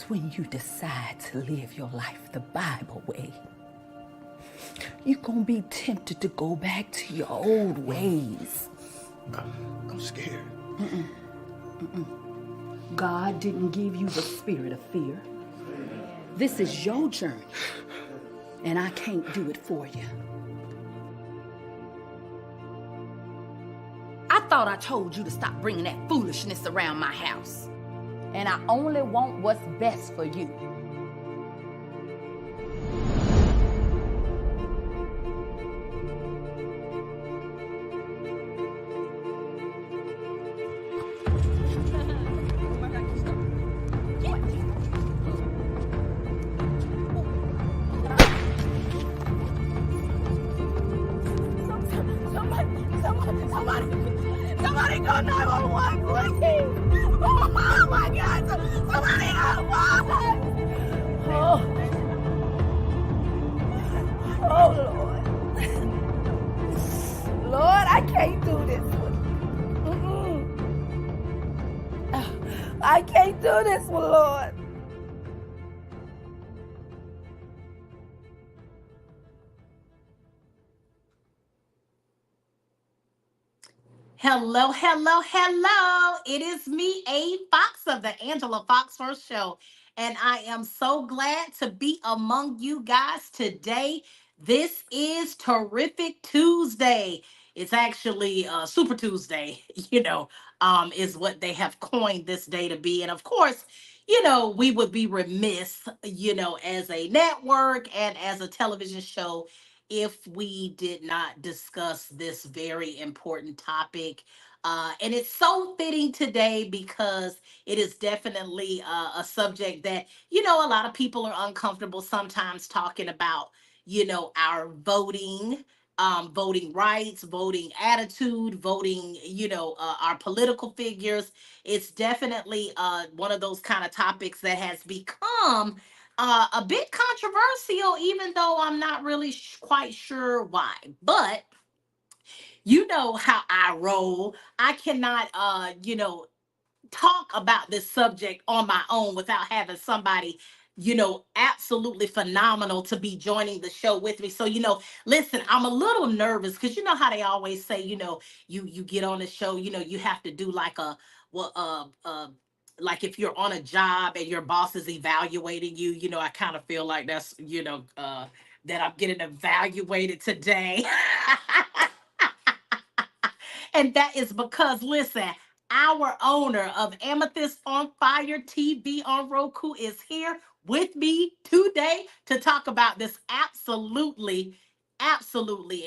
when you decide to live your life the Bible way, you're going to be tempted to go back to your old ways. I'm scared. God didn't give you the spirit of fear. This is your journey, and I can't do it for you. I thought I told you to stop bringing that foolishness around my house. And I only want what's best for you. Somebody call 911, please. Oh my God, somebody call 1. Oh Lord. Lord, I can't do this. I can't do this one, Lord. Hello, hello, hello. It is me, A. Fox of the Angela Fox First Show. And I am so glad to be among you guys today. This is Terrific Tuesday. It's actually Super Tuesday, is what they have coined this day to be. And of course, we would be remiss, as a network and as a television show if we did not discuss this very important topic. And it's so fitting today because it is definitely a subject that, a lot of people are uncomfortable sometimes talking about, our voting. Voting rights, voting attitude, voting, our political figures. It's definitely one of those kind of topics that has become a bit controversial, even though I'm not really quite sure why. But you know how I roll. I cannot, talk about this subject on my own without having somebody, absolutely phenomenal to be joining the show with me. So, listen, I'm a little nervous because you know how they always say, you get on the show, you have to do like a well, like if you're on a job and your boss is evaluating you, I kind of feel like that's, that I'm getting evaluated today. And that is because, listen, our owner of Amethyst on Fire TV on Roku is here with me today to talk about this absolutely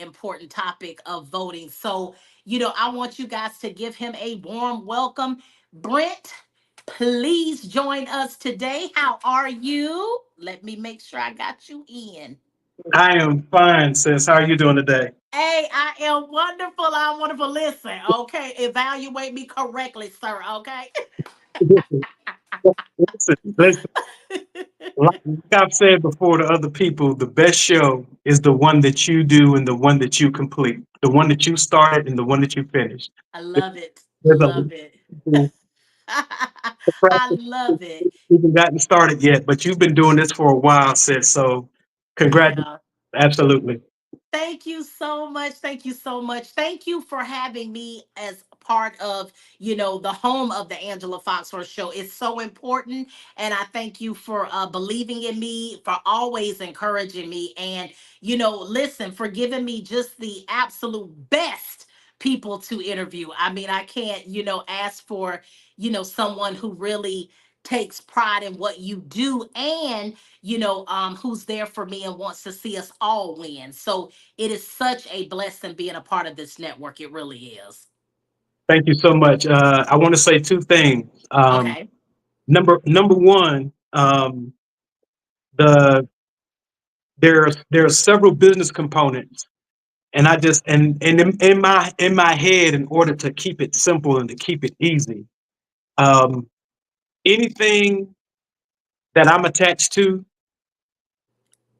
important topic of voting. So, I want you guys to give him a warm welcome. Brent, please join us today. How are you? Let me make sure I got you in. I am fine, sis. How are you doing today? Hey, I am wonderful. I'm wonderful. Listen, okay, evaluate me correctly, sir. Okay. Listen, like I've said before to other people, the best show is the one that you do and the one that you complete, the one that you started and the one that you finished. I love it. There's a lot Love of it. people who I practice love it. haven't gotten started yet, but you've been doing this for a while, sis. So congratulations. Yeah. Absolutely. Thank you so much. Thank you so much. Thank you for having me as part of, the home of the Angela Foxworth show. It's so important. And I thank you for believing in me, for always encouraging me. And, listen, for giving me just the absolute best people to interview. I mean, I can't, ask for, someone who really takes pride in what you do and who's there for me and wants to see us all win. So it is such a blessing being a part of this network. It really is. Thank you so much. I want to say two things. Okay. Number one, the there are several business components. And I just and in my head, in order to keep it simple and to keep it easy, um, anything that I'm attached to,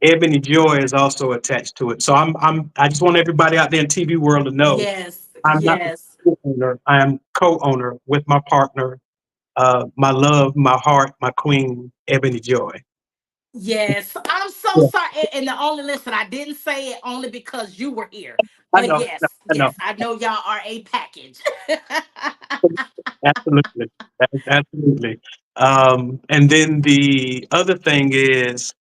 Ebony Joy is also attached to it. So I just want everybody out there in TV world to know Yes. I'm not the Yes. owner. I am co-owner with my partner. my love, my heart, my queen, Ebony Joy. Yes, I'm so Yeah, sorry. And the only listen, I didn't say it only because you were here. I But know, yes, I know, yes, I know y'all are a package. absolutely, absolutely. And then the other thing is,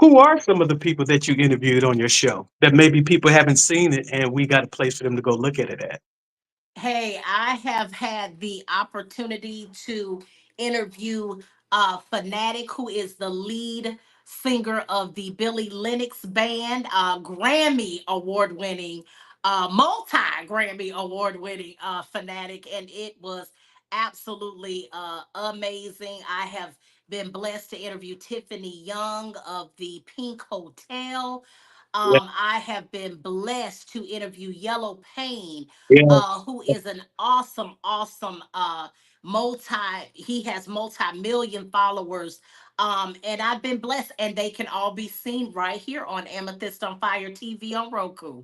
who are some of the people that you interviewed on your show that maybe people haven't seen it and we got a place for them to go look at it at? Hey, I have had the opportunity to interview Fanatic, who is the lead singer of the Billy Lennox band, Grammy award winning, multi Grammy award winning Fanatic, and it was absolutely amazing. I have been blessed to interview Tiffany Young of the Pink Hotel. Yeah, I have been blessed to interview Yellow Pain, yeah, who is an awesome, awesome multi. He has multi-million followers, and I've been blessed, and they can all be seen right here on Amethyst on Fire TV on Roku.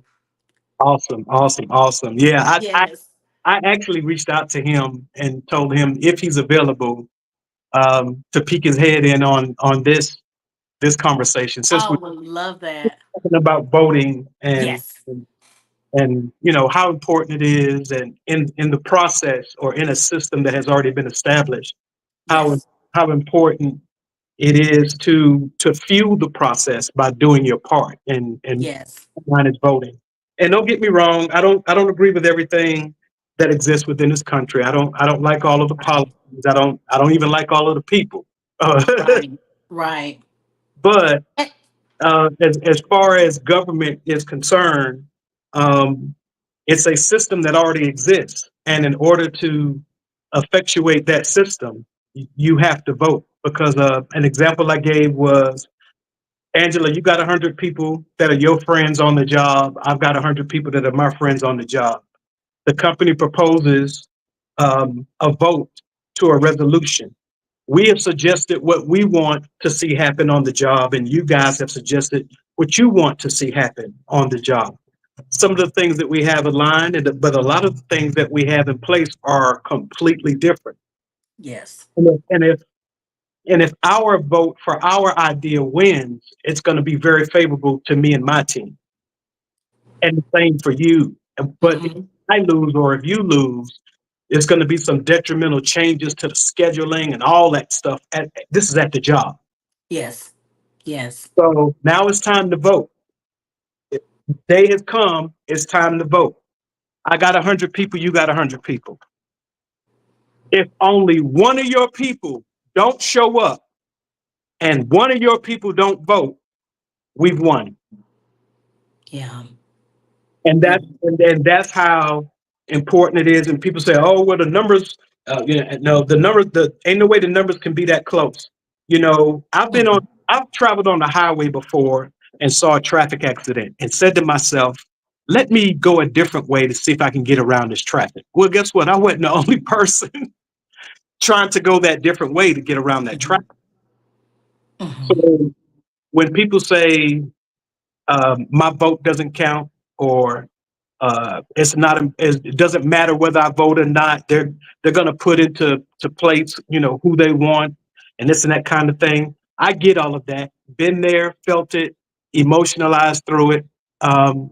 awesome, awesome, awesome. Yeah, Yes. I actually reached out to him and told him if he's available to peek his head in on this conversation since Oh, we're would love that. talking about voting Yes. and you know how important it is and in the process or in a system that has already been established how Yes. how important it is to fuel the process by doing your part and Yes. mine is voting. And don't get me wrong, I don't agree with everything that exists within this country. I don't like all of the Right. policies. I don't even like all of the people. Uh, Right. Right. but Eh, as far as government is concerned, um, it's a system that already exists, and in order to effectuate that system, you have to vote. Because an example I gave was, Angela, you got 100 people that are your friends on the job. I've got 100 people that are my friends on the job. The company proposes a vote to a resolution. We have suggested what we want to see happen on the job, and you guys have suggested what you want to see happen on the job. Some of the things that we have aligned, but a lot of the things that we have in place are completely different. yes. And if our vote for our idea wins, it's going to be very favorable to me and my team. And the same for you. But if Hmm. I lose or if you lose, there's going to be some detrimental changes to the scheduling and all that stuff. This is at the job. Yes. Yes. So now it's time to vote. Day has come. It's time to vote. I got 100 people. You got 100 people. If only one of your people don't show up and one of your people don't vote, we've won. Yeah. And Yeah. that's how important it is. And people say, "Oh, well, the numbers." No, the numbers. The ain't no way the numbers can be that close. Mhm. I've traveled on the highway before and saw a traffic accident and said to myself, "Let me go a different way to see if I can get around this traffic." Well, guess what? I wasn't the only person trying to go that different way to get around that Mhm. traffic. Mhm. So when people say my vote doesn't count or it's not. It doesn't matter whether I vote or not. They're going to put into to place, who they want, and this and that kind of thing. I get all of that. Been there, felt it, emotionalized through it. Um,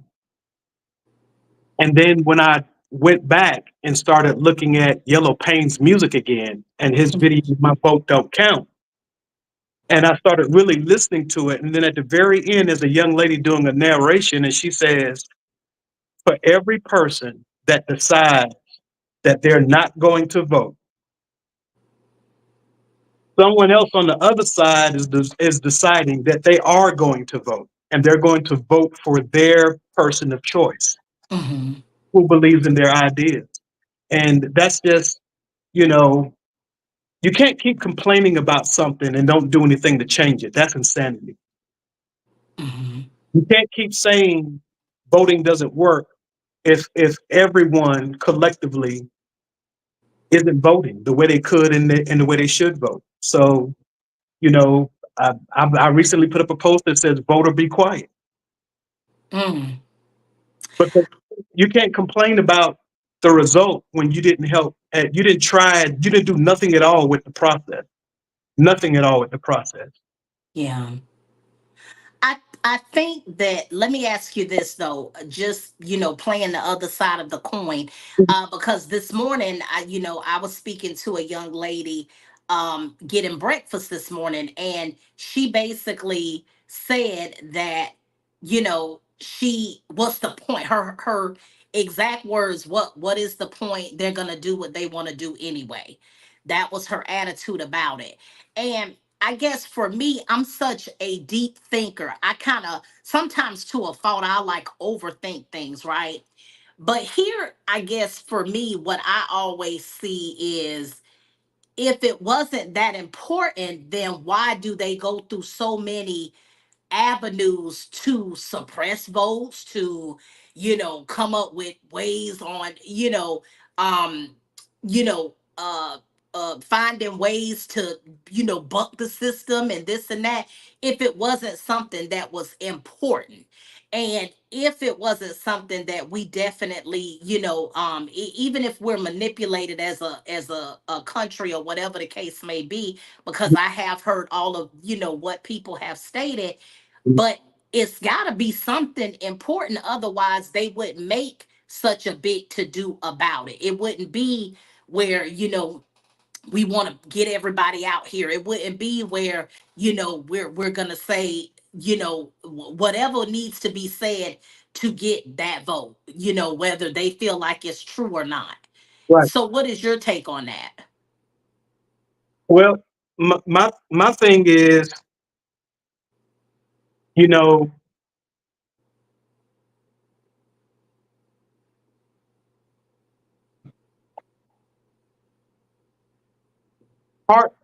and then when I went back and started looking at Yellow Pain's music again and his video, Mhm. "My Vote Don't Count," and I started really listening to it. And then at the very end, there's a young lady doing a narration, and she says, "For every person that decides that they're not going to vote, someone else on the other side is deciding that they are going to vote, and they're going to vote for their person of choice Mhm. who believes in their ideas." And that's just, you know, you can't keep complaining about something and don't do anything to change it. That's insanity. Mhm. You can't keep saying voting doesn't work if everyone collectively isn't voting the way they could and the way they should vote. So, you know, I recently put up a post that says "Vote or be quiet," Mhm. because you can't complain about. the result when you didn't help, you didn't try, you didn't do nothing at all with the process. Nothing at all with the process. Yeah. I think that, let me ask you this though, just playing the other side of the coin, because this morning I was speaking to a young lady, getting breakfast this morning, and she basically said that she, what's the point, her exact words, what is the point, they're gonna do what they want to do anyway. That was her attitude about it. And I guess for me, I'm such a deep thinker. I kind of sometimes to a fault, I like overthink things, right? But here, I guess for me, what I always see is, if it wasn't that important, then why do they go through so many avenues to suppress votes, to come up with ways on um you know uh finding ways to buck the system and this and that, if it wasn't something that was important, and if it wasn't something that we definitely even if we're manipulated as a country or whatever the case may be, because I have heard all of what people have stated, but it's got to be something important. Otherwise, they wouldn't make such a big to do about it. It wouldn't be where, we want to get everybody out here. It wouldn't be where, we're going to say, whatever needs to be said to get that vote, whether they feel like it's true or not. Right. So, what is your take on that? Well, my thing is, you know,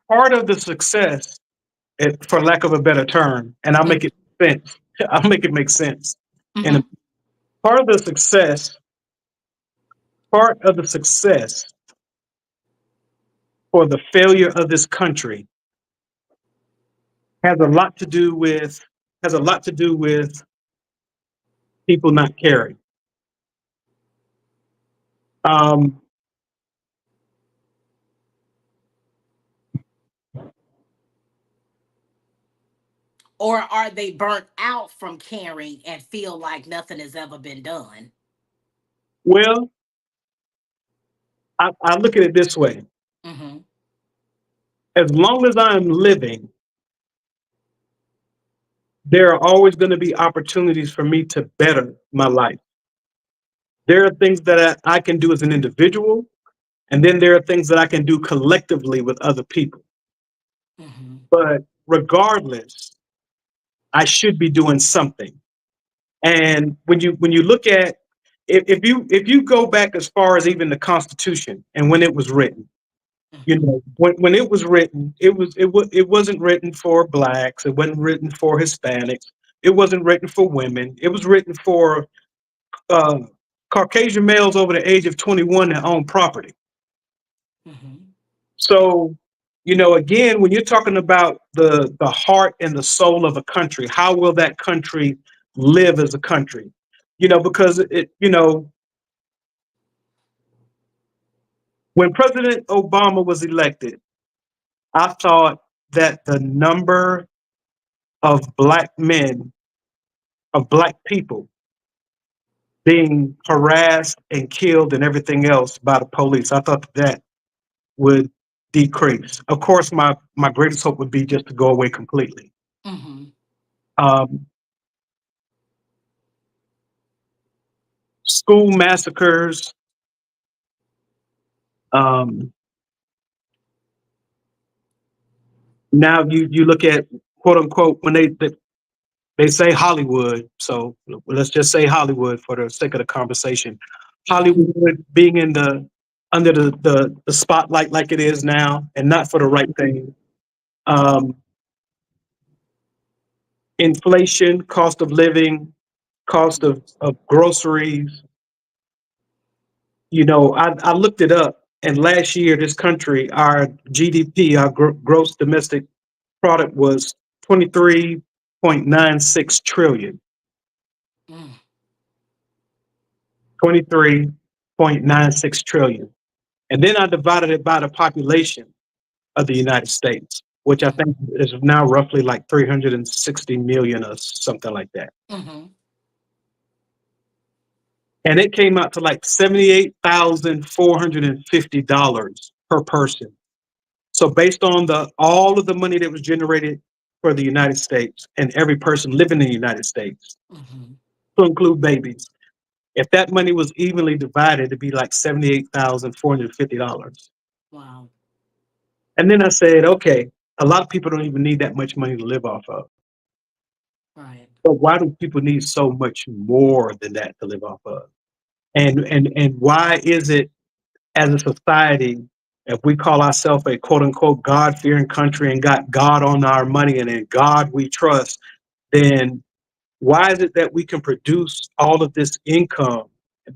part of the success, for lack of a better term, and I'll make it sense. I'll make it make sense. And Mm-hmm. part of the success, part of the success for the failure of this country has a lot to do with has a lot to do with people not caring. Um, Or are they burnt out from caring and feel like nothing has ever been done? well, I look at it this way: Mm-hmm. as long as I'm living, there are always going to be opportunities for me to better my life. There are things that I can do as an individual, and then there are things that I can do collectively with other people. Mm-hmm. But regardless, I should be doing something. And when you look at, if you go back as far as even the Constitution and when it was written, Mm-hmm. when it was written, it wasn't written for blacks, it wasn't written for Hispanics, it wasn't written for women, it was written for uh, Caucasian males over the age of 21 that own property. Mm-hmm. So, again, when you're talking about the heart and the soul of a country, how will that country live as a country? Because when President Obama was elected, I thought that the number of black men, of black people being harassed and killed and everything else by the police, I thought that would decrease. Of course, my greatest hope would be just to go away completely. Mm-hmm. Um, School massacres. Um, Now you look at, quote unquote, when they say Hollywood. So let's just say Hollywood for the sake of the conversation. Mm-hmm. Hollywood being in the under the spotlight like it is now, and not for the right thing. Um, Inflation, cost of living, cost of groceries. I looked it up, and last year, this country, our GDP, our gross domestic product, was 23.96 trillion. Mm-hmm. 23.96 1.96 trillion. And then I divided it by the population of the United States, which I think is now roughly like 360 million or something like that. Mm-hmm. And it came out to like $78,450 per person. So based on the all of the money that was generated for the United States and every person living in the United States, Mm-hmm. to include babies, if that money was evenly divided, it'd be like $78,450. Wow. And then I said, okay, a lot of people don't even need that much money to live off of. Right. So why do people need so much more than that to live off of? And why is it as a society, if we call ourselves a quote unquote God fearing country and got God on our money and in God we trust, then why is it that we can produce all of this income,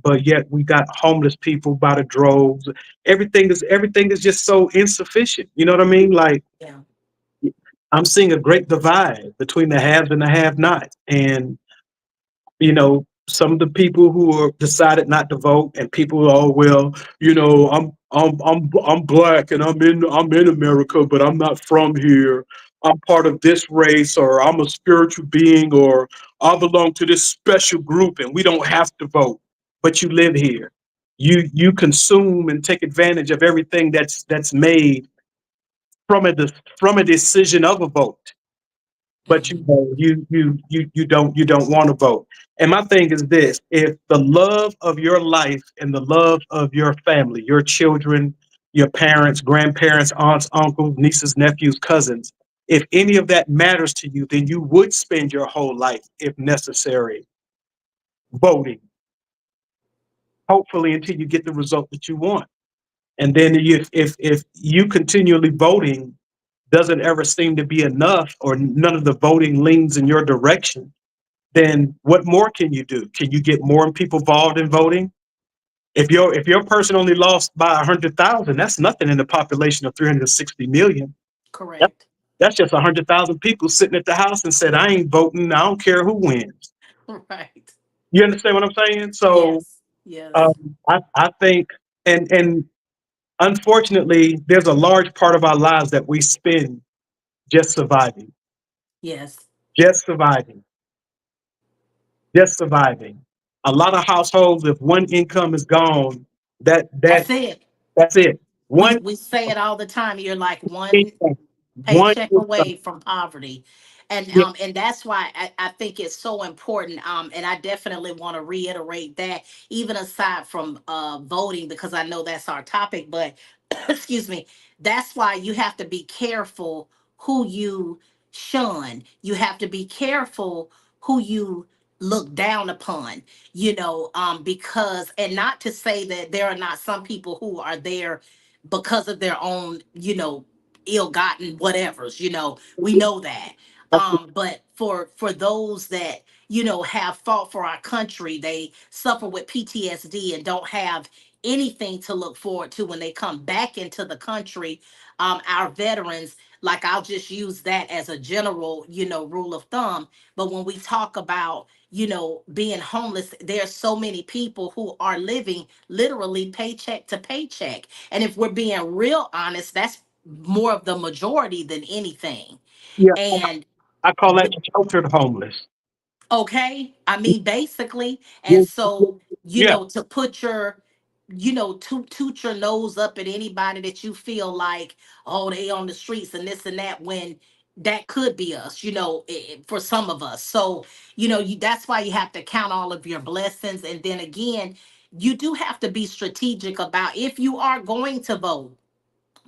but yet we got homeless people by the droves? Everything is just so insufficient. You know what I mean? Like Yeah. I'm seeing a great divide between the haves and the have-nots. And some of the people who are decided not to vote, and people, oh well, I'm black and I'm in America, but I'm not from here. I'm part of this race, or I'm a spiritual being, or I belong to this special group, and we don't have to vote. But you live here. You consume and take advantage of everything that's made from a decision of a vote, but Mm-hmm. you don't want to vote. And my thing is this: if the love of your life and the love of your family, your children, your parents, grandparents, aunts, uncles, nieces, nephews, cousins, if any of that matters to you, then you would spend your whole life, if necessary, voting, hopefully until you get the result that you want. And then if you continually voting doesn't ever seem to be enough, or none of the voting leans in your direction, then what more can you do? Can you get more people involved in voting? If your person only lost by 100,000, that's nothing in the population of 360 million. That, Correct. that's just 100,000 people sitting at the house and said, "I ain't voting. I don't care who wins." Right. You understand what I'm saying? So Yes. Yes. I think, and unfortunately, there's a large part of our lives that we spend just surviving, Yes. just surviving, just surviving. A lot of households, if one income is gone, that that That's it. that's it. We One we say it all the time. You're like one income, one paycheck income. away from poverty. And Yeah, and that's why I think it's so important. And I definitely want to reiterate that, even aside from voting, because I know that's our topic, but excuse me, that's why you have to be careful who you shun. You have to be careful who you look down upon, because, and not to say that there are not some people who are there because of their own, ill-gotten whatevers, we know that. But for those that, have fought for our country, they suffer with PTSD and don't have anything to look forward to when they come back into the country. Our veterans, like, I'll just use that as a general, rule of thumb. But when we talk about, being homeless, there's so many people who are living literally paycheck to paycheck. And if we're being real honest, that's more of the majority than anything. yeah. And I call that sheltered homeless. okay, I mean, basically. And Yeah, so, yeah. to put your, toot your nose up at anybody that you feel like, oh, they on the streets and this and that, when that could be us, for some of us. So, that's why you have to count all of your blessings. And then again, you do have to be strategic about, if you are going to vote,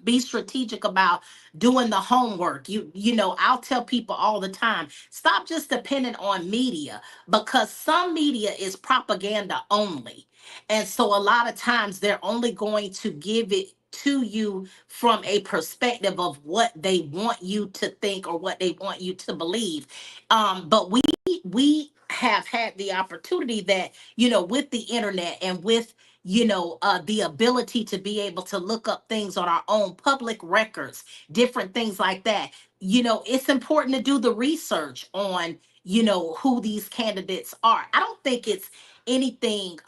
be strategic about doing the homework. I'll tell people all the time, stop just depending on media, because some media is propaganda only. And so a lot of times they're only going to give it to you from a perspective of what they want you to think or what they want you to believe. But we have had the opportunity that, with the internet and with, the ability to be able to look up things on our own public records, different things like that. It's important to do the research on, who these candidates are. I don't think it's anything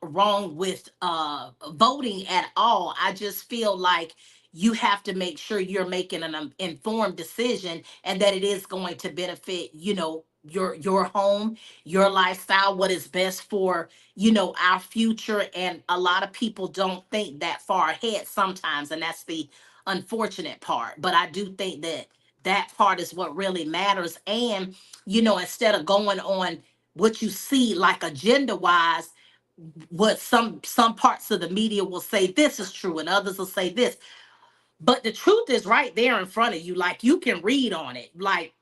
wrong with voting at all. I just feel like you have to make sure you're making an informed decision, and that it is going to benefit, your home, your lifestyle, what is best for, our future. And a lot of people don't think that far ahead sometimes, and that's the unfortunate part. But I do think that that part is what really matters. And instead of going on what you see like agenda wise, what some parts of the media will say this is true and others will say this, but the truth is right there in front of you, like you can read on it. Like,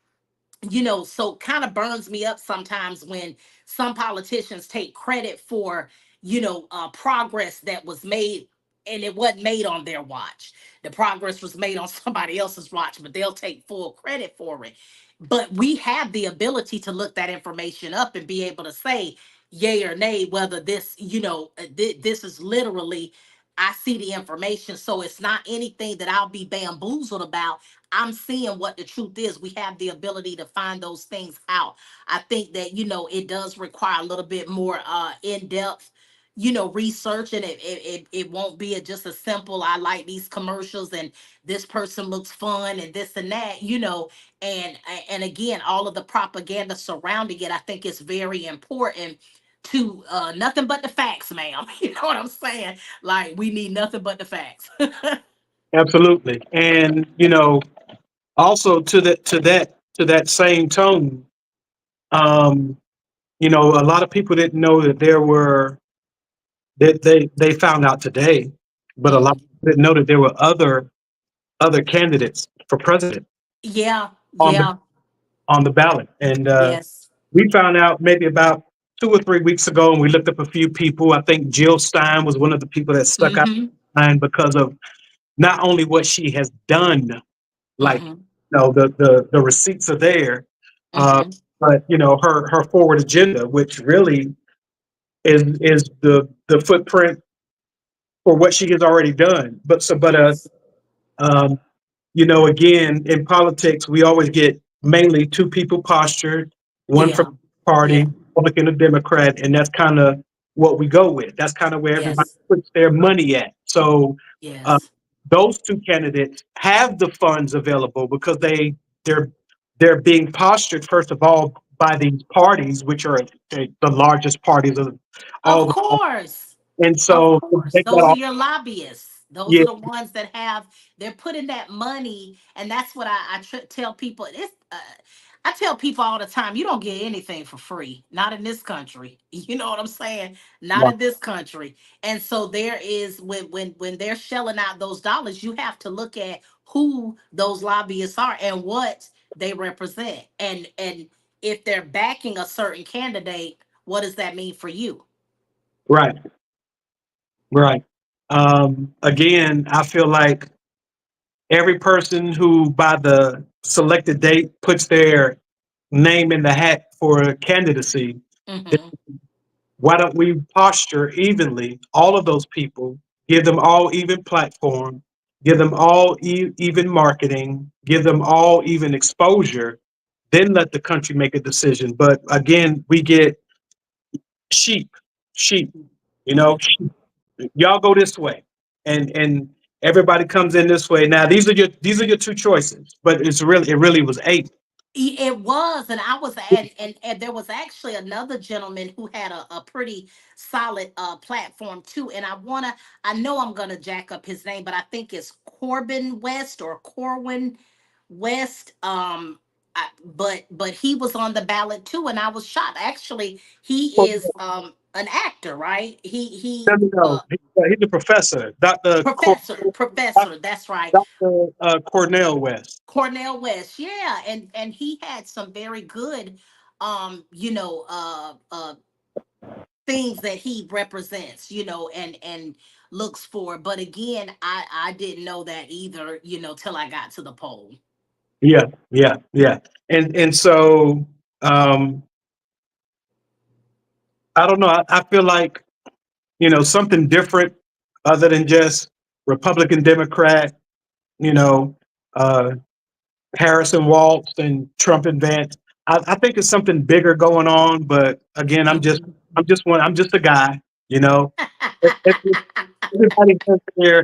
so kind of burns me up sometimes when some politicians take credit for, progress that was made, and it wasn't made on their watch. The progress was made on somebody else's watch, but they'll take full credit for it. But we have the ability to look that information up and be able to say yay or nay whether this, this is literally, I see the information. So it's not anything that I'll be bamboozled about. I'm seeing what the truth is. We have the ability to find those things out. I think that, it does require a little bit more in-depth, research, and it won't be just a simple, I like these commercials and this person looks fun and this and that, and again, all of the propaganda surrounding it. I think it's very important to nothing but the facts, ma'am. You know what I'm saying? Like, we need nothing but the facts. Absolutely. And also to that same tone, um, a lot of people didn't know that they found out today, but a lot of Mhm. people didn't know that there were other candidates for president Yeah, on the yeah, on the ballot. And yes. we found out maybe about 2 or 3 weeks ago, and we looked up a few people. I think Jill Stein was one of the people that stuck out Mm-hmm. because of not only what she has done, like Mm-hmm. the receipts are there, uh, Mm-hmm. but her forward agenda, which really is the footprint for what she has already done. Yes. Um, again, in politics, we always get mainly two people postured, one from Yeah. the party, Yeah. Republican or Democrat, and that's kind of what we go with. That's kind of where everybody Yes. puts their money at. So uh, Yes. those two candidates have the funds available because they're they're being postured first of all by these parties, which are the largest parties of Of all the, course. and Of so course. they got Those are all, your lobbyists. Those yeah, are the ones that they're putting that money. And that's what I tell people. I tell people all the time, you don't get anything for free. Not in this country. You know what I'm saying? Not yeah, in this country. And so there is, when they're shelling out those dollars, you have to look at who those lobbyists are and what they represent. And if they're backing a certain candidate, what does that mean for you? right, right. Again, I feel like every person who, by the selected date, puts their name in the hat for a candidacy, then Hmm. why don't we posture evenly all of those people, give them all even platform, give them all even marketing, give them all even exposure, then let the country make a decision. But again, we get sheep, sheep, you know, Yeah. y'all go this way, and everybody comes in this way. Now these are your two choices, but it really was eight. It was, and I was, and there was actually another gentleman who had a pretty solid platform too. And I know I'm gonna jack up his name, but I think it's Corbin West or Corwin West. But he was on the ballot too, and I was shocked. Actually, he No, is an actor, right? He no, no. He's a professor, professor. That's right. Dr. Cornell West. Cornell West, yeah, and he had some very good, things that he represents, and looks for. But again, I didn't know that either, till I got to the poll. Yeah, yeah, yeah. And so I don't know. I feel like something different other than just Republican, Democrat. You know, uh, Harrison Waltz and Trump and Vance. I think it's something bigger going on. But again, I'm just Mhm. I'm just a guy, you know.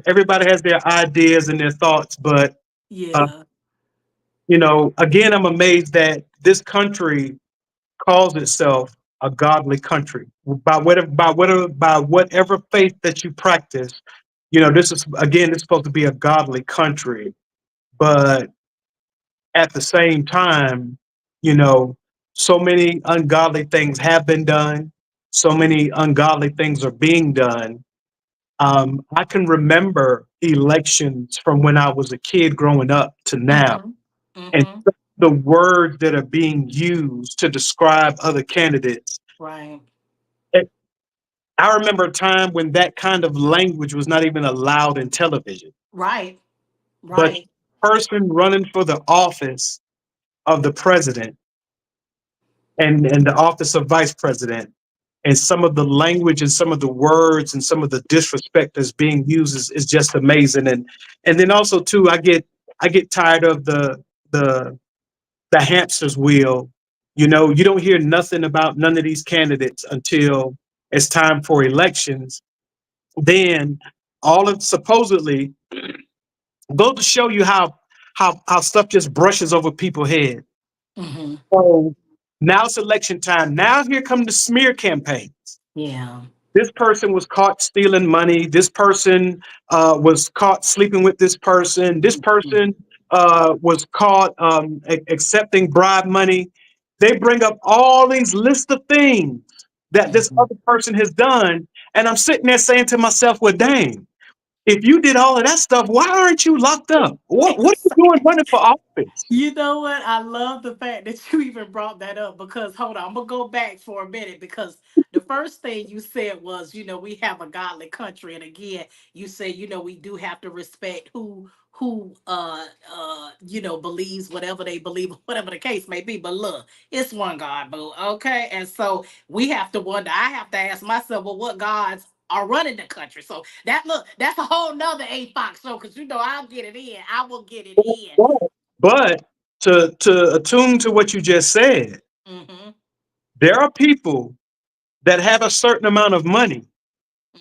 Everybody has their ideas and their thoughts, but uh, Yeah. again, I'm amazed that this country calls itself a godly country by whatever faith that you practice. This is again, it's supposed to be a godly country, but at the same time, you know, so many ungodly things have been done. So many ungodly things are being done. I can remember elections from when I was a kid growing up to now, Mm-hmm. and Mm-hmm. the words that are being used to describe other candidates. Right. It- I remember a time when that kind of language was not even allowed in television. Right. But Right. person running for the office of the president and the office of vice president, and some of the language and some of the words and some of the disrespect that's being used is just amazing. And then also too, I get tired of the the hamster's wheel. You don't hear nothing about none of these candidates until it's time for elections. Then all of supposedly go to show you how stuff just brushes over people's head. Mm-hmm. So now it's election time. Now here come the smear campaign. Yeah. This person was caught stealing money. This person was caught sleeping with this person. This Mm-hmm. person was caught accepting bribe money. They bring up all these lists of things that this Mm-hmm. other person has done. And I'm sitting there saying to myself, well, dang, if you did all of that stuff, why aren't you locked up? What are you doing running for office? You know what? I love the fact that you even brought that up because hold on, I'm gonna go back for a minute because the first thing you said was, we have a godly country, and again, you say, we do have to respect who believes whatever they believe, whatever the case may be. But look, it's one God, boo. Okay, and so we have to wonder. I have to ask myself, well, what gods are running the country? So that's a whole nother A Fox show because I'll get it in. I will get it in. But to attune to what you just said, Mm-hmm. there are people that have a certain amount of money,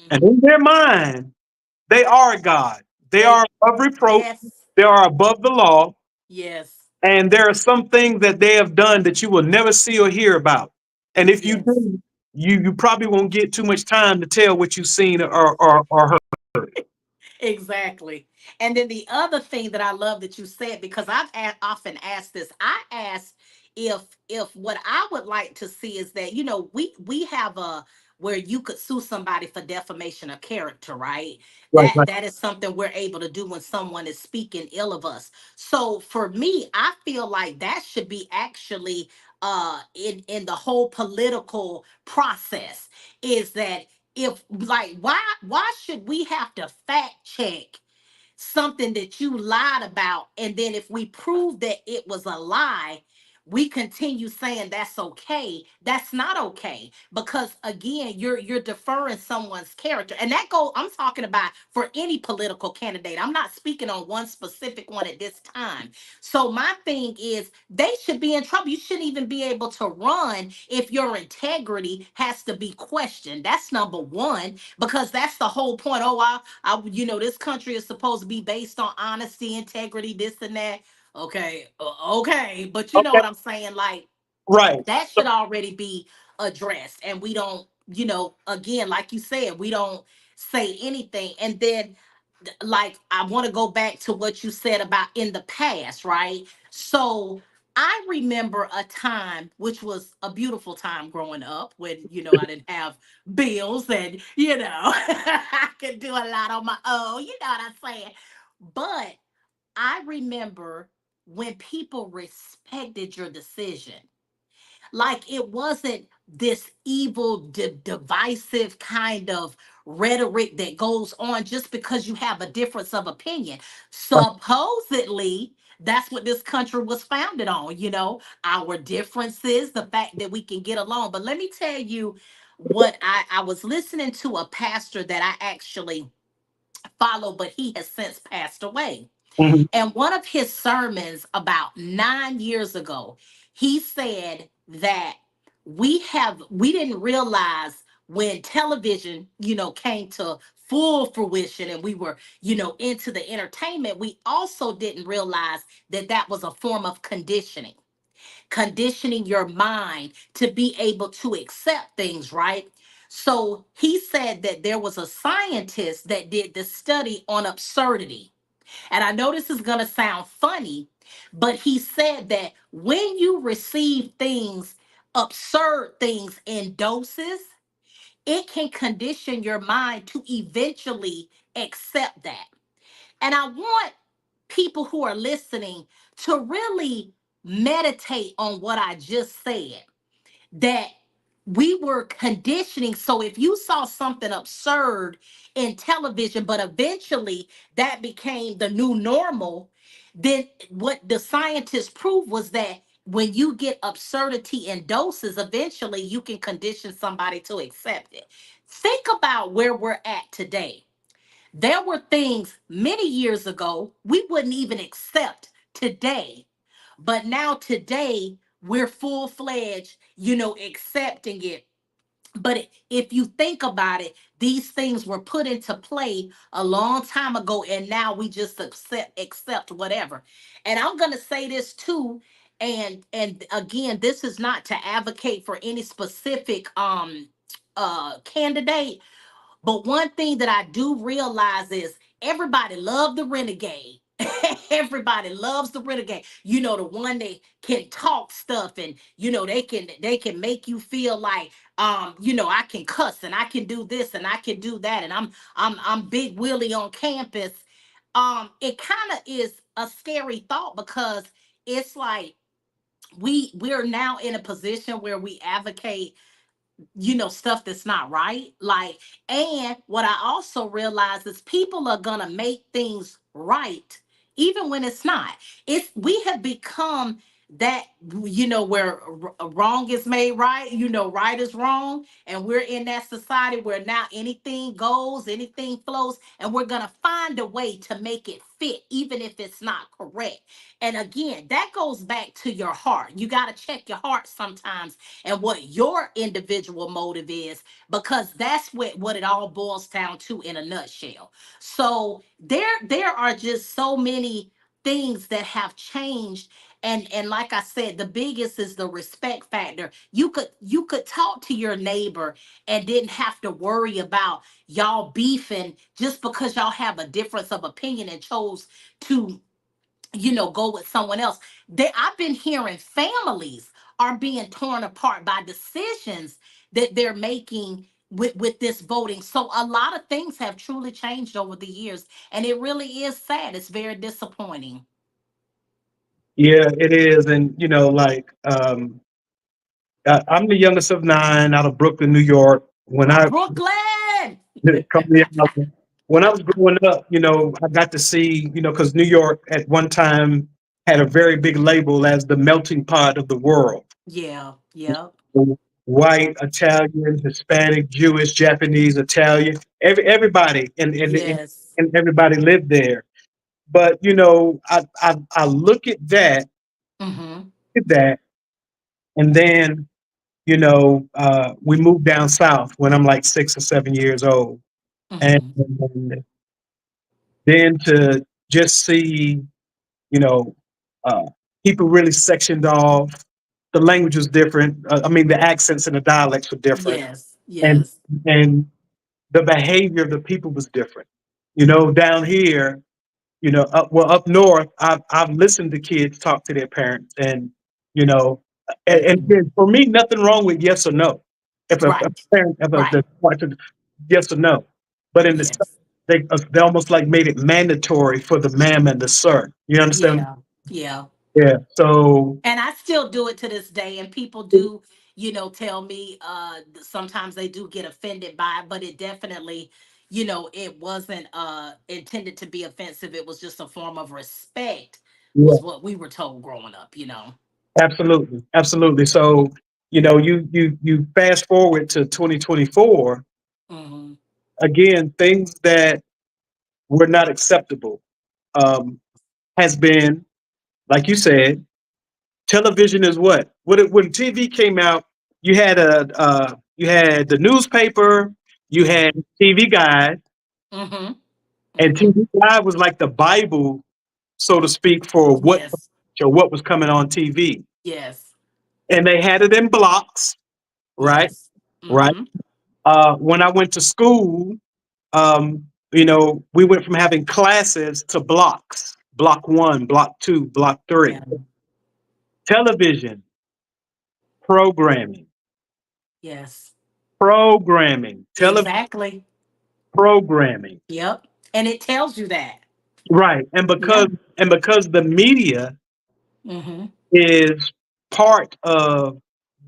and Mm-hmm. in their mind, they are God. They They are above reproach. yes, They are above the law. yes, And there are some things that they have done that you will never see or hear about. And if you yes. do, you probably won't get too much time to tell what you've seen or heard. Exactly. And then the other thing that I love that you said, because often asked this, I asked if what I would like to see is that we have a where you could sue somebody for defamation of character, right? Right, That right. that is something we're able to do when someone is speaking ill of us. So for me, I feel like that should be actually in the whole political process is that if like why should we have to fact check something that you lied about, and then if we prove that it was a lie, we continue saying that's okay? That's not okay, because again, you're deferring someone's character, and I'm talking about for any political candidate. I'm not speaking on one specific one at this time. So my thing is they should be in trouble. You shouldn't even be able to run if your integrity has to be questioned. That's number one, because that's the whole point. Oh, this country is supposed to be based on honesty, integrity, this and that. Okay, okay, but you know Okay. what I'm saying? Like Right. that So, should already be addressed, and we don't. Again, like you said, we don't say anything, and then like I want to go back to what you said about in the past, right? So I remember a time which was a beautiful time growing up when I didn't have bills and I could do a lot on my own, you know what I'm saying? But I remember when people respected your decision. Like it wasn't this evil, divisive kind of rhetoric that goes on just because you have a difference of opinion. Supposedly, that's what this country was founded on, our differences, the fact that we can get along. But let me tell you what I was listening to a pastor that I actually follow, but he has since passed away. mhm. And one of his sermons about 9 years ago, he said that we didn't realize when television, came to full fruition and we were, into the entertainment, we also didn't realize that that was a form of conditioning your mind to be able to accept things, right? So he said that there was a scientist that did this study on absurdity. And I know this is going to sound funny, but he said that when you receive things, absurd things in doses, it can condition your mind to eventually accept that. And I want people who are listening to really meditate on what I just said, that we were conditioning. So if you saw something absurd in television, but eventually that became the new normal, then what the scientists proved was that when you get absurdity in doses, eventually you can condition somebody to accept it. Think about where we're at today. There were things many years ago we wouldn't even accept today. But now today we're full fledged, accepting it. But if you think about it, these things were put into play a long time ago, and now we just accept whatever. And I'm gonna say this too, and again, this is not to advocate for any specific candidate, but one thing that I do realize is everybody loved the renegade. Everybody loves the renegade. The one that can talk stuff, and they can make you feel like I can cuss and I can do this and I can do that, and I'm Big Willie on campus. It kind of is a scary thought, because it's like we're now in a position where we advocate, stuff that's not right. Like, and what I also realize is people are gonna make things right even when it's not. It's We have become that, where wrong is made right, right is wrong, and we're in that society where now anything goes, anything flows, and we're gonna find a way to make it fit even if it's not correct. And again, that goes back to your heart. You got to check your heart sometimes and what your individual motive is, because that's what it all boils down to in a nutshell. So there are just so many things that have changed. And like I said, the biggest is the respect factor. You could talk to your neighbor and didn't have to worry about y'all beefing just because y'all have a difference of opinion and chose to, go with someone else. I've been hearing families are being torn apart by decisions that they're making with this voting. So a lot of things have truly changed over the years, and it really is sad. It's very disappointing. Yeah, it is. And, I'm the youngest of nine out of Brooklyn, New York. When I Brooklyn. come out, when I was growing up, I got to see, because New York at one time had a very big label as the melting pot of the world. Yeah. Yep. White, Italian, Hispanic, Jewish, Japanese, Italian, everybody, Yes. and everybody lived there. But I look Mm-hmm. at that, and then we moved down south when I'm like 6 or 7 years old, and Mm-hmm. then to just see, you know, uh, people really sectioned off. The language was different. I mean, the accents and the dialects were different, Yes. and Yes. and the behavior of the people was different. Down here, up north, I've listened to kids talk to their parents, and you know, and Mm-hmm. again, for me, nothing wrong with yes or no. If a Right. parent, if Right. the question, yes or no, but in the South, Yes. they almost like made it mandatory for the ma'am and the sir. You understand? Yeah. Yeah. Yeah. So And I still do it to this day, and people do, tell me sometimes they do get offended by it, but it definitely, it wasn't intended to be offensive. It was just a form of respect, yeah, was what we were told growing up. absolutely, absolutely. So you fast forward to 2024 Hmm. again, things that were not acceptable um, has been, like you said, television is what? When TV came out, you had the newspaper, you Yeah. had TV Guide, Mm-hmm. and Mm-hmm. TV Guide was like the Bible, so to speak, for Yes. what was coming on TV. Yes. And they had it in blocks, right? Yes. Right. Mm-hmm. When I went to school, we went from having classes to blocks. Block 1, block 2, block 3. Yeah. Television, programming, Yes. television Exactly. programming. Yep. And it tells you that. Right. Yeah. And because the media Mm-hmm. is part of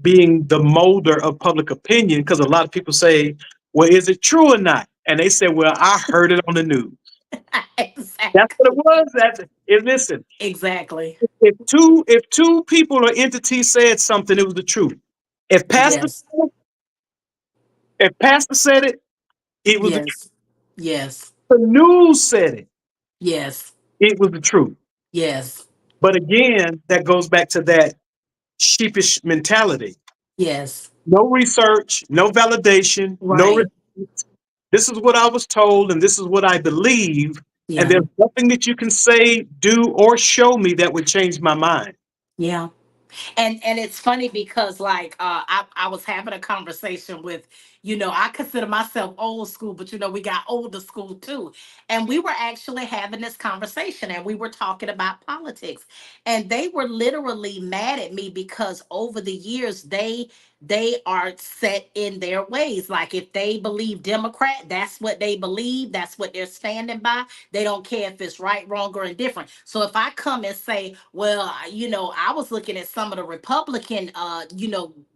being the molder of public opinion, because a lot of people say, well, is it true or not? And they say, well, I heard it on the news. That's what it Exactly. was. Listen, Exactly. if two people or entities said something, it was the truth. If pastor Yes. if pastor said it, it was the truth. Yes. Yes. The news said it, Yes. it was the truth. Yes. But again, that goes back to that sheepish mentality. Yes. No research, no validation, no Right. receipts. This is what I was told, and this is what I believe. And Yeah. there's nothing that you can say, do, or show me that would change my mind. Yeah. And it's funny because like I was having a conversation with, I consider myself old school, but we got older school too. And we were actually having this conversation and we were talking about politics. And they were literally mad at me because over the years they are set in their ways. Like if they believe Democrat, that's what they believe, that's what they're standing by. They don't care if it's right, wrong, or indifferent. So if I come and say, well, I was looking at some of the Republican,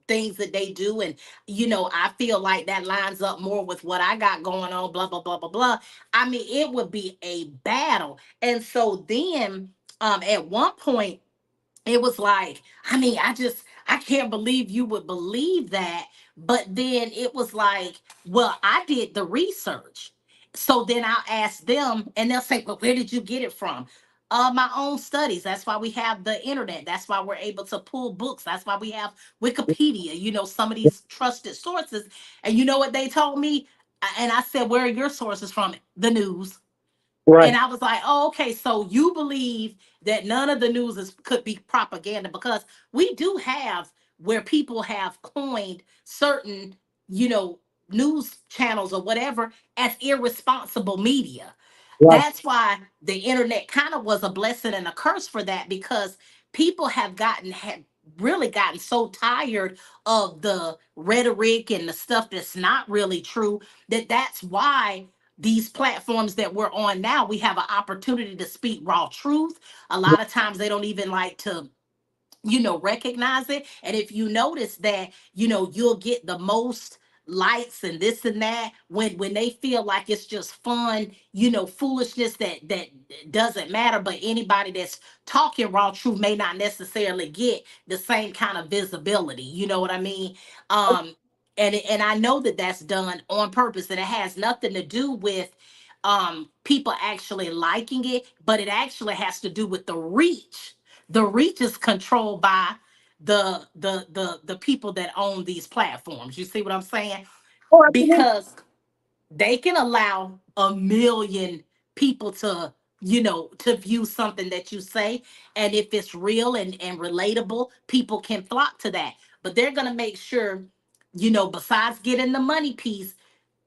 things that they do, and I feel like that lines up more with what I got going on, blah blah blah blah blah. I mean, it would be a battle. And so then, at one point it was like, I mean, I can't believe you would believe that. But then it was like, well, I did the research. So then I'll ask them and they'll say, well, where did you get it from? My own studies. That's why we have the internet. That's why we're able to pull books. That's why we have Wikipedia, some of these trusted sources. And you know what they told me? And I said, where are your sources from? The news. And Right. I was like, oh, okay, so you believe that none of the news could be propaganda, because we do have where people have coined certain, you know, news channels or whatever as irresponsible media. Right. That's why the internet kind of was a blessing and a curse for that, because people had really gotten so tired of the rhetoric and the stuff that's not really true, that's why these platforms that we're on now, we have an opportunity to speak raw truth. A lot of times they don't even like to recognize it. And if you notice that, you'll get the most likes and this and that when they feel like it's just fun, foolishness that doesn't matter. But anybody that's talking raw truth may not necessarily get the same kind of visibility. You know what I mean? And I know that that's done on purpose, and it has nothing to do with people actually liking it, but it actually has to do with the reach. The reach is controlled by the people that own these platforms. You see what I'm saying? Oh, absolutely. Because they can allow a million people to view something that you say, and if it's real and relatable, people can flock to that. But they're going to make sure, besides getting the money piece,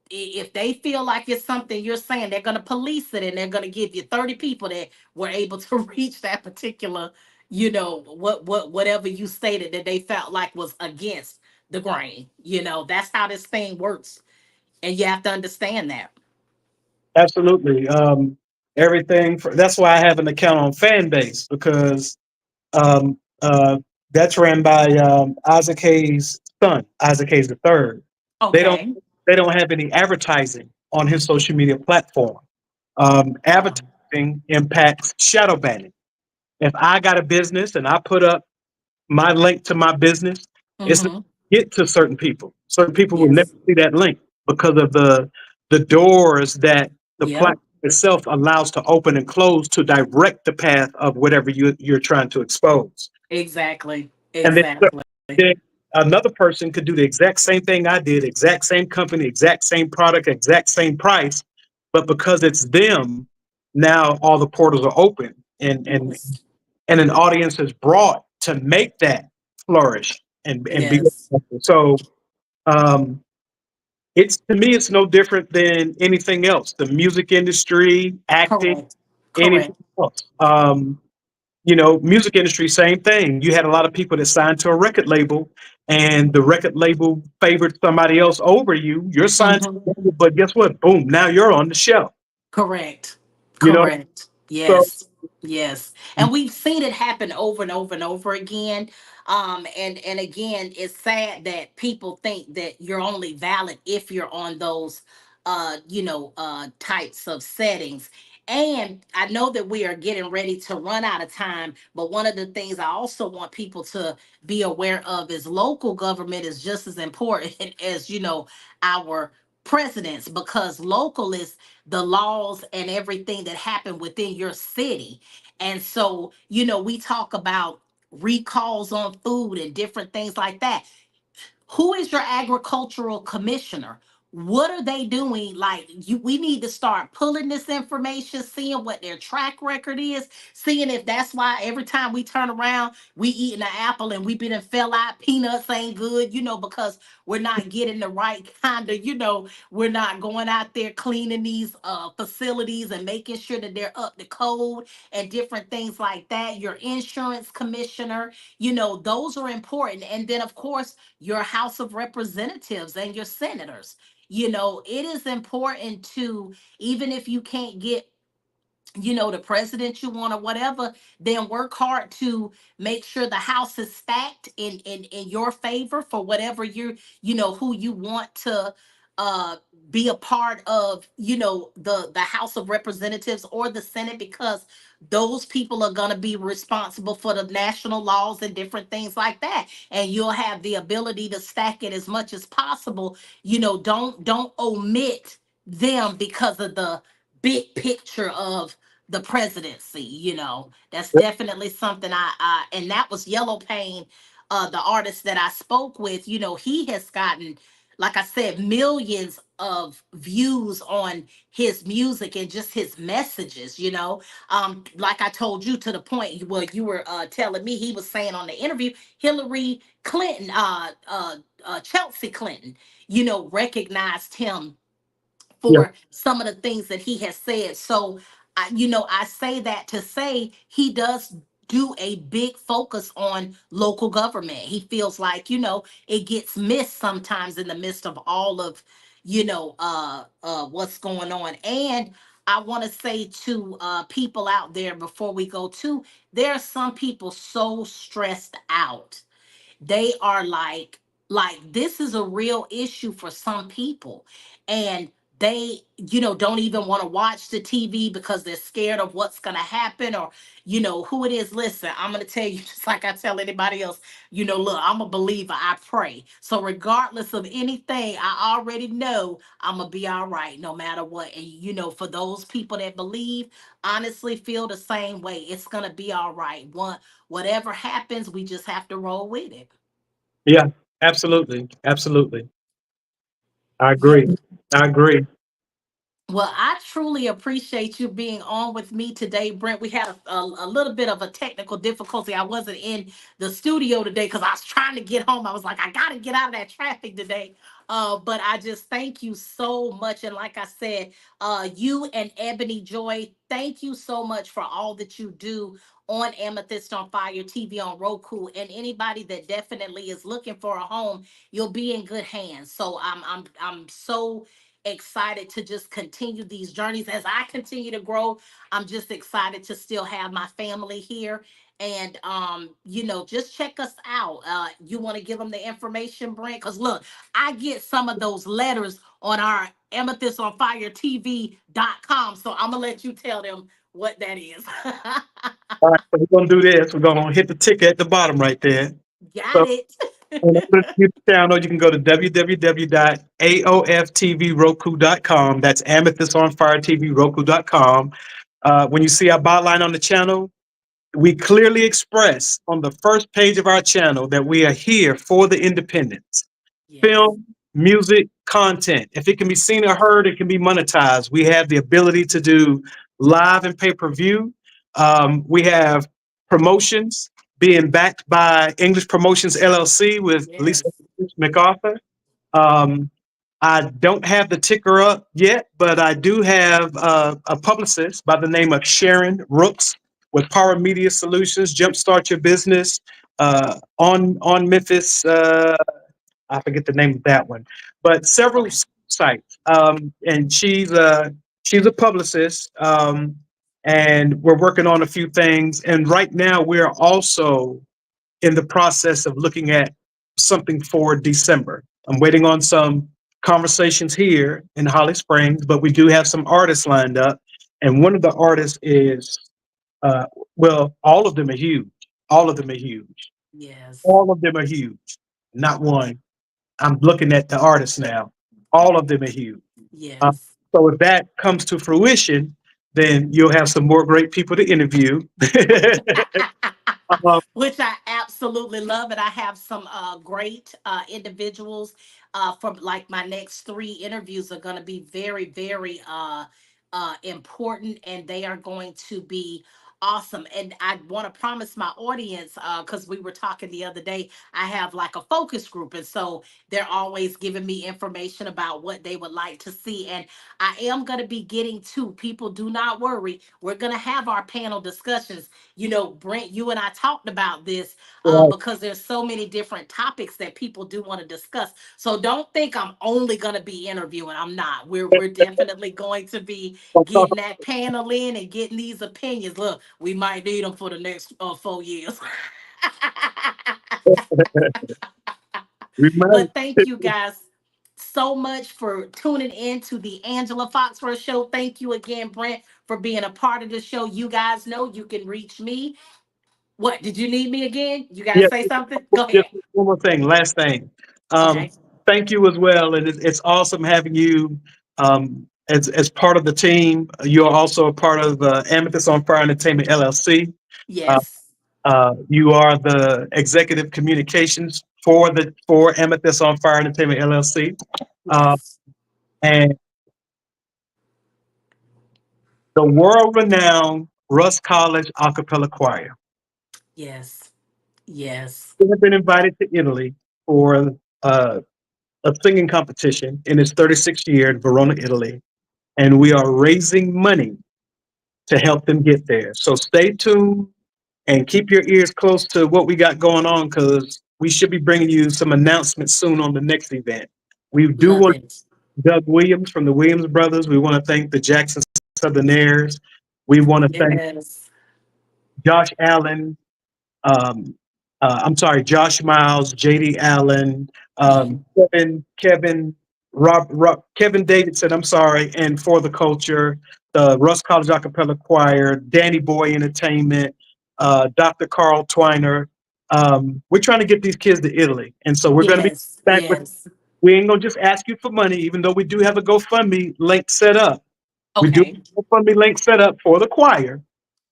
if they feel like it's something you're saying, they're going to police it, and they're going to give you 30 people that were able to reach that particular, whatever you stated that they felt like was against the grain. That's how this thing works, and you have to understand that. Absolutely. That's why I have an account on Fanbase, because um, uh, that's ran by Isaac Hayes' son, Isaac Hayes the third. They don't Okay. they don't have any advertising on his social media platform. Wow. Advertising impacts shadow banning. If I got a business and I put up my link to my business, it's not Mm-hmm. get to certain people. Certain people will never Yes. see that link because of the doors that the Yep. platform itself allows to open and close to direct the path of whatever you're trying to expose. Exactly. And Exactly. Another person could do the exact same thing I did, exact same company, exact same product, exact same price, but because it's them, now all the portals are open, Yes. and an audience is brought to make that flourish and be Yes. successful. So um, it's, to me, it's no different than anything else. The music industry, acting, Correct. anything Correct. else. Music industry, same thing. You had a lot of people that signed to a record label, and the record label favored somebody else over you. You're signed to Mhm. the label, but guess what? Boom! Now you're on the show. Correct. You know, Correct. so Yes. Yes. And we've seen it happen over and over and over again. And again, it's sad that people think that you're only valid if you're on those types of settings. And I know that we are getting ready to run out of time, but one of the things I also want people to be aware of is local government is just as important as, our presidents, because local is the laws and everything that happen within your city. And so, we talk about recalls on food and different things like that. Who is your agricultural commissioner? What are they doing? Like, we need to start pulling this information, seeing what their track record is, seeing if that's why every time we turn around, we eating an apple and we been and fell out, peanuts ain't good, because we're not getting the right kind of, we're not going out there cleaning these facilities and making sure that they're up to code and different things like that. Your insurance commissioner, those are important. And then, of course, your House of Representatives and your senators. It is important to, even if you can't get the president you want or whatever, then work hard to make sure the house is stacked in your favor for whatever who you want to uh be a part of, the House of Representatives or the Senate, because those people are going to be responsible for the national laws and different things like that, and you'll have the ability to stack it as much as possible. Don't omit them because of the big picture of the presidency. That's definitely something and that was Yellow Pain, the artist that I spoke with. He has gotten, like I said, millions of views on his music and just his messages. Like I told you, to the point where you were telling me, he was saying on the interview, Hillary Clinton, Chelsea Clinton, recognized him yeah, for some of the things that he has said. So, I say that to say he does do a big focus on local government. He feels like, it gets missed sometimes in the midst of all of, what's going on. And I want to say to people out there before we go to, there are some people so stressed out. They are like this is a real issue for some people, and they don't even want to watch the TV because they're scared of what's going to happen, or who it is. Listen, I'm going to tell you, just like I tell anybody else, look, I'm a believer, I pray. So regardless of anything, I already know I'm going to be all right no matter what. And for those people that believe, honestly feel the same way, it's going to be all right. Whatever happens, we just have to roll with it. yeah, absolutely, absolutely. I Yeah. agree. I agree. Well, I truly appreciate you being on with me today, Brent. We had a little bit of a technical difficulty. I wasn't in the studio today because I was trying to get home. I was like, I got to get out of that traffic today. But I just thank you so much. And like I said, you and Ebony Joy, thank you so much for all that you do on Amethyst on Fire TV on Roku. And anybody that definitely is looking for a home, you'll be in good hands. So I'm so excited to just continue these journeys as I continue to grow. I'm just excited to still have my family here. And just check us out. You want to give them the information, Brent? Because look, I get some of those letters on our amethystonfiretv.com. So I'm gonna let you tell them what that is. All right, so we're gonna do this. We're gonna hit the ticker at the bottom right there. Got So it. in order to view the channel, you can go to www.aoftvroku.com. That's Amethyst on Fire TV Roku.com. When you see our byline on the channel, we clearly express on the first page of our channel that we are here for the independents. Yes. Film, music, content. If it can be seen or heard, it can be monetized. We have the ability to do live and pay per view. We have promotions being backed by English Promotions LLC with Lisa Yes. MacArthur. Um, I don't have the ticker up yet, but I do have a publicist by the name of Sharon Rooks with Power Media Solutions. Jumpstart your business on Memphis. I forget the name of that one, but several Okay. sites. And she's a publicist, and we're working on a few things. And right now, we're also in the process of looking at something for December. I'm waiting on some conversations here in Holly Springs, but we do have some artists lined up. And one of the artists is, uh, well, all of them are huge. All of them are huge. Yes. All of them are huge. Not one. I'm looking at the artists now. All of them are huge. Uh, Yes. so if that comes to fruition, then you'll have some more great people to interview. Um, Which I absolutely love. And I have some great individuals from like my next three interviews are going to be very, very important, and they are going to be awesome. And I want to promise my audience, because we were talking the other day, I have like a focus group. And so they're always giving me information about what they would like to see. And I am going to be getting to people. Do not worry. We're going to have our panel discussions. You know, Brent, you and I talked about this because there's so many different topics that people do want to discuss. So don't think I'm only going to be interviewing. I'm not. We're definitely going to be getting that panel in and getting these opinions. Look, we might need them for the next 4 years. we might. But thank you guys so much for tuning in to the Angela Foxworth Show. Thank you again, Brent, for being a part of the show. You guys know you can reach me. What, did you need me again? You got to Yeah, say something? Go just ahead. one more thing, last thing. Okay. Thank you as well, and it's awesome having you as part of the team. You're also a part of Amethyst on Fire Entertainment LLC. Uh, Yes. you are the executive communications for Amethyst on Fire Entertainment LLC, uh, Yes. and the world-renowned Russ College a cappella choir. Yes. Yes. We have been invited to Italy for uh, a singing competition in its 36th year in Verona, Italy, and we are raising money to help them get there. So stay tuned and keep your ears close to what we got going on because we should be bringing you some announcements soon on the next event. We do Love want it. Doug Williams from the Williams Brothers. We want to thank the Jackson Southerners. We want to thank Yes. Josh Allen, um, I'm sorry, Josh Miles, JD Allen, Yeah. Kevin Davidson, I'm sorry, and For the Culture, the Russ College Acapella Choir, Danny Boy Entertainment, Dr. Carl Twiner. We're trying to get these kids to Italy. And so we're going to be Yes. back with, Yes. we ain't going to just ask you for money, even though we do have a GoFundMe link set up. We do Okay. have a GoFundMe link set up for the choir.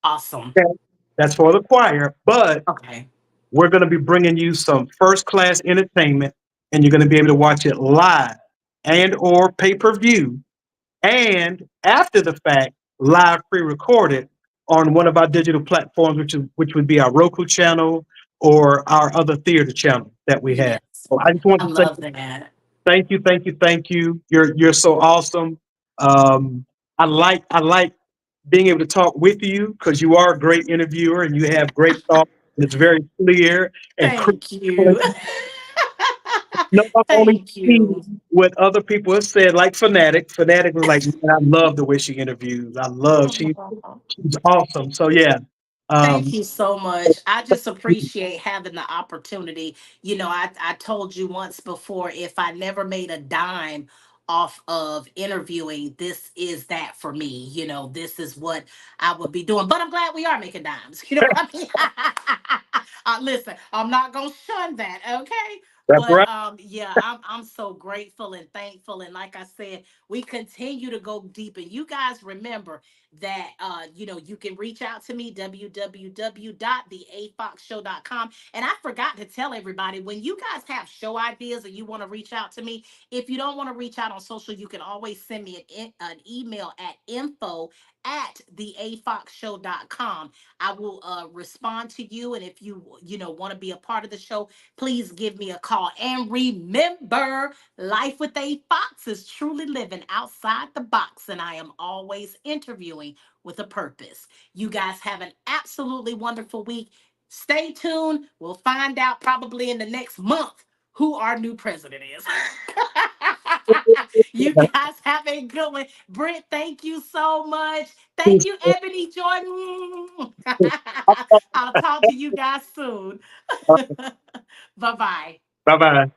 Awesome. Okay? That's for the choir, but Okay. we're going to be bringing you some first class entertainment, and you're going to be able to watch it live and or pay per view, and after the fact, live pre-recorded on one of our digital platforms, which would be our Roku channel or our other theater channel that we have. Yes. So I just want I to say love that. thank you, thank you, thank you. You're so awesome. Um, I like being able to talk with you because you are a great interviewer and you have great thoughts. And it's very clear and crystal. Thank you. No, I've only Thank you. seen what other people have said, like Fanatic. Fanatic was like, man, I love the way she interviews. I love Oh, she's awesome. So yeah. thank Um you so much. I just appreciate having the opportunity. You know, I told you once before, if I never made a dime off of interviewing, this is that for me. You know, this is what I would be doing. But I'm glad we are making dimes. You know what I mean? Listen, I'm not going to shun that, okay? That's But right. yeah, I'm so grateful and thankful. And like I said, we continue to go deep. And you guys remember that you can reach out to me, www.theafoxshow.com. And I forgot to tell everybody, when you guys have show ideas and you want to reach out to me, if you don't want to reach out on social, you can always send me an email at info@theafoxshow.com. I will respond to you. And if you want to be a part of the show, please give me a call. And remember, life with a fox is truly living outside the box, and I am always interviewing with a purpose. You guys have an absolutely wonderful week. Stay tuned. We'll find out probably in the next month who our new president is. You guys have a good one. Brent, thank you so much. Thank you, Ebony Jordan. I'll talk to you guys soon. Bye bye. Bye bye.